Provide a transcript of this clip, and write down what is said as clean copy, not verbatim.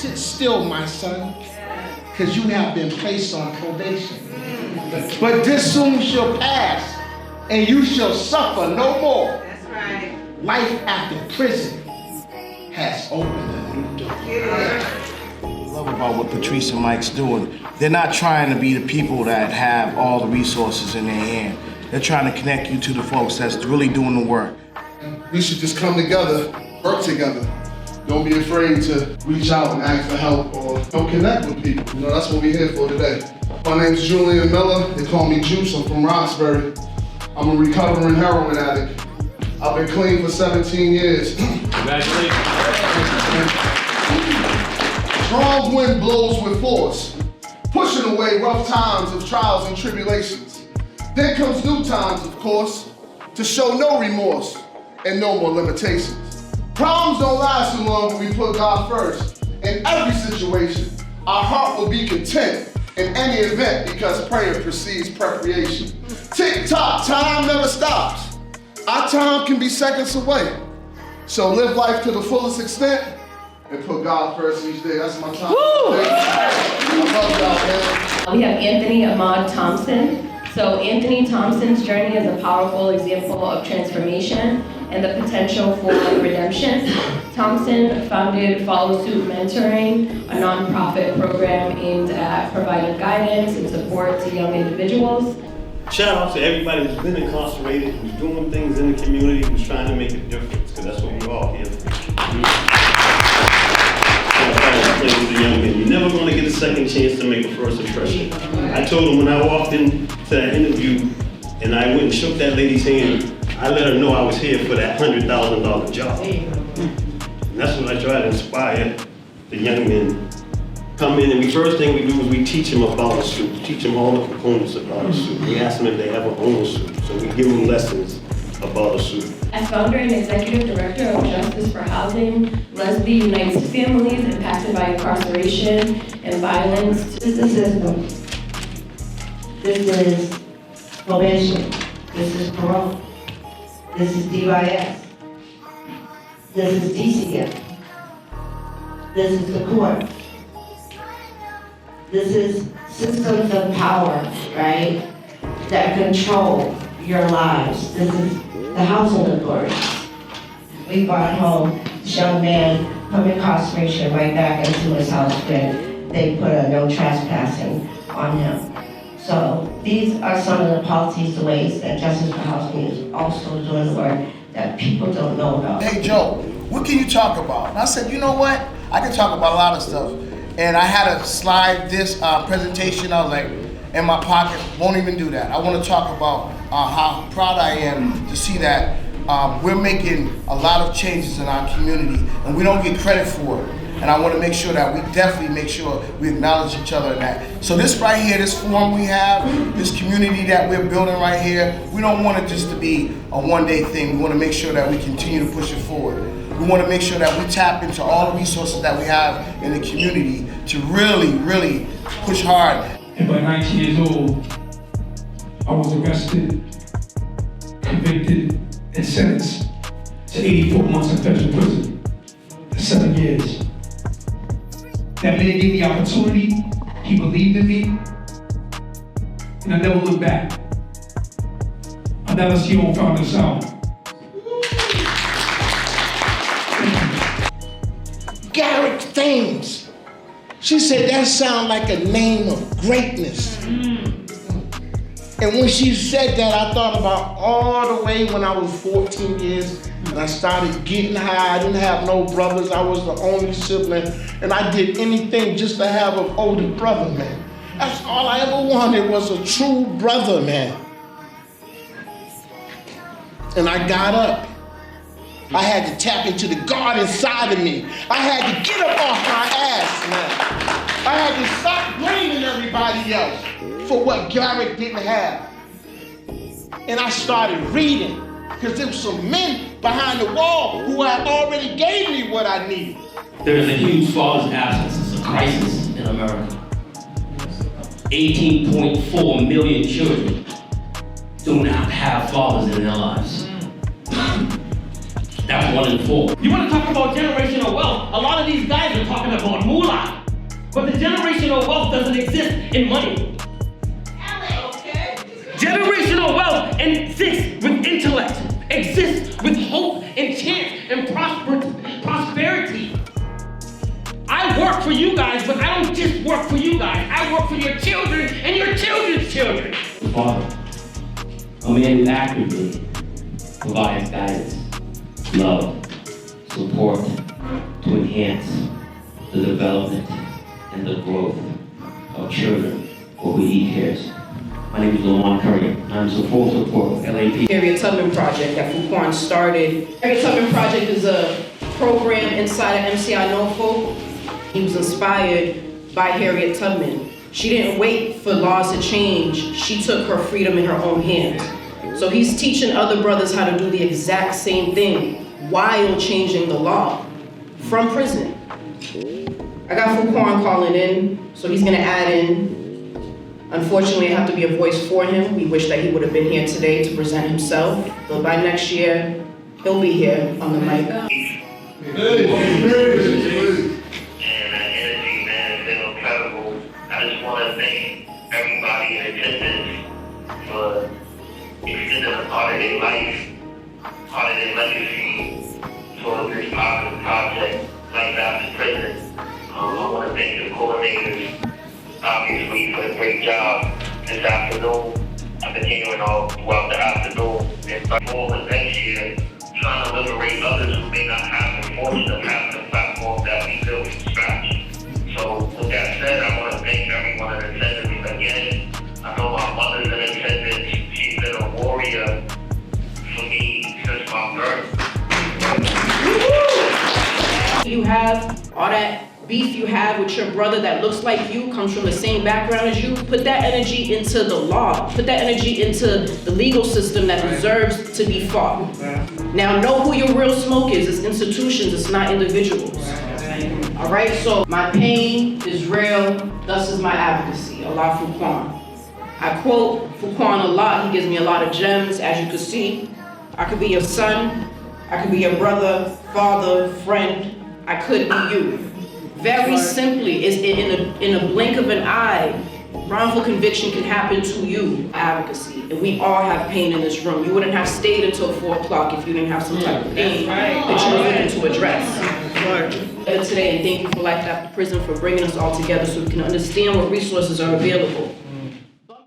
Sit still, my son, because you have been placed on probation. But this soon shall pass, and you shall suffer no more. That's right. Life after prison has opened a new door. I love about what Patrice and Mike's doing. They're not trying to be the people that have all the resources in their hand. They're trying to connect you to the folks that's really doing the work. We should just come together, work together. Don't be afraid to reach out and ask for help or don't connect with people. You know, that's what we're here for today. My name's Julian Miller. They call me Juice. I'm from Roxbury. I'm a recovering heroin addict. I've been clean for 17 years. Congratulations. Strong wind blows with force, pushing away rough times of trials and tribulations. Then comes new times, of course, to show no remorse and no more limitations. Problems don't last too long when we put God first. In every situation, our heart will be content in any event because prayer precedes preparation. Tick-tock, time never stops. Our time can be seconds away. So live life to the fullest extent and put God first each day. That's my time. I love y'all, man. We have Anthony Ahmad Thompson. So Anthony Thompson's journey is a powerful example of transformation and the potential for redemption. Thompson founded Follow Suit Mentoring, a nonprofit program aimed at providing guidance and support to young individuals. Shout out to everybody who's been incarcerated, who's doing things in the community, who's trying to make a difference, because that's what we're all here for. With the young men. You're never going to get a second chance to make a first impression. I told him when I walked into that interview and I went and shook that lady's hand, I let her know I was here for that $100,000 job. And that's what I try to inspire the young men. Come in and the first thing we do is we teach them about a suit, teach them all the components about a suit. We ask them if they ever own a suit, so we give them lessons about a suit. As founder and executive director of Justice for Housing, Leslie unites families impacted by incarceration and violence. This is the system. This is probation. This is parole. This is DYS. This is DCF. This is the court. This is systems of power, right, that control your lives. This is the housing authority. We brought home this young man from incarceration right back into his house when they put a no trespassing on him. So these are some of the policies, the ways that Justice for Housing is also doing the work that people don't know about. Hey Joe, what can you talk about? And I said, you know what? I can talk about a lot of stuff. And I had to slide this presentation, I was like, in my pocket, won't even do that. I want to talk about how proud I am to see that we're making a lot of changes in our community and we don't get credit for it. And I want to make sure that we definitely make sure we acknowledge each other in that. So this right here, this forum we have, this community that we're building right here, we don't want it just to be a one-day thing. We want to make sure that we continue to push it forward. We want to make sure that we tap into all the resources that we have in the community to really, really push hard. And by 19 years old, I was arrested, convicted, and sentenced to 84 months in federal prison for 7 years. That man gave me the opportunity, he believed in me, and I never looked back. I never see on found this out. Garrick Thames. She said that sounds like a name of greatness. And when she said that, I thought about all the way when I was 14 years and I started getting high. I didn't have no brothers. I was the only sibling. And I did anything just to have an older brother, man. That's all I ever wanted was a true brother, man. And I got up. I had to tap into the God inside of me. I had to get up off my ass, man. I had to stop blaming everybody else for what Garrick didn't have. And I started reading, because there were some men behind the wall who had already gave me what I needed. There is a huge father's absence. It's a crisis in America. 18.4 million children do not have fathers in their lives. That's 1 in 4. You want to talk about generational wealth? A lot of these guys are talking about moolah. But the generational wealth doesn't exist in money. Generational wealth exists with intellect, exists with hope and chance and prosperity. I work for you guys, but I don't just work for you guys. I work for your children and your children's children. Father, a man who actively provides guidance, love, support to enhance the development and the growth of children for who he cares. My name is Lamont Curry. I'm the full support of LAP. Harriet Tubman Project that Fuquan started. Harriet Tubman Project is a program inside of MCI Norfolk. He was inspired by Harriet Tubman. She didn't wait for laws to change. She took her freedom in her own hands. So he's teaching other brothers how to do the exact same thing while changing the law from prison. I got Fuquan calling in, so he's gonna add in. Unfortunately, I have to be a voice for him. We wish that he would have been here today to present himself, but by next year, he'll be here on the mic. And that energy, man, has been incredible. I just want to thank everybody in attendance for extending a part of their life, part of their legacy towards this positive project like that in prison. I want to thank the coordinators, obviously, for a great job this afternoon. I've been hearing all throughout the afternoon and forward next year, trying to liberate others who may not have the fortune of having the platform that we built from scratch. So with that said, I want to thank everyone in attendance again. I know my mother's in attendance. She's been a warrior for me since my birth. You have all that beef you have with your brother that looks like you, comes from the same background as you, put that energy into the law. Put that energy into the legal system that deserves to be fought. Now know who your real smoke is. It's institutions, it's not individuals. All right, so my pain is real, thus is my advocacy. Allah Fuquan. I quote Fuquan a lot. He gives me a lot of gems, as you can see. I could be your son, I could be your brother, father, friend. I could be you. Very simply, is in a blink of an eye, wrongful conviction can happen to you. Advocacy, and we all have pain in this room. You wouldn't have stayed until 4 o'clock if you didn't have some type of pain that you were looking to address. Today, and thank you for Life After Prison for bringing us all together so we can understand what resources are available.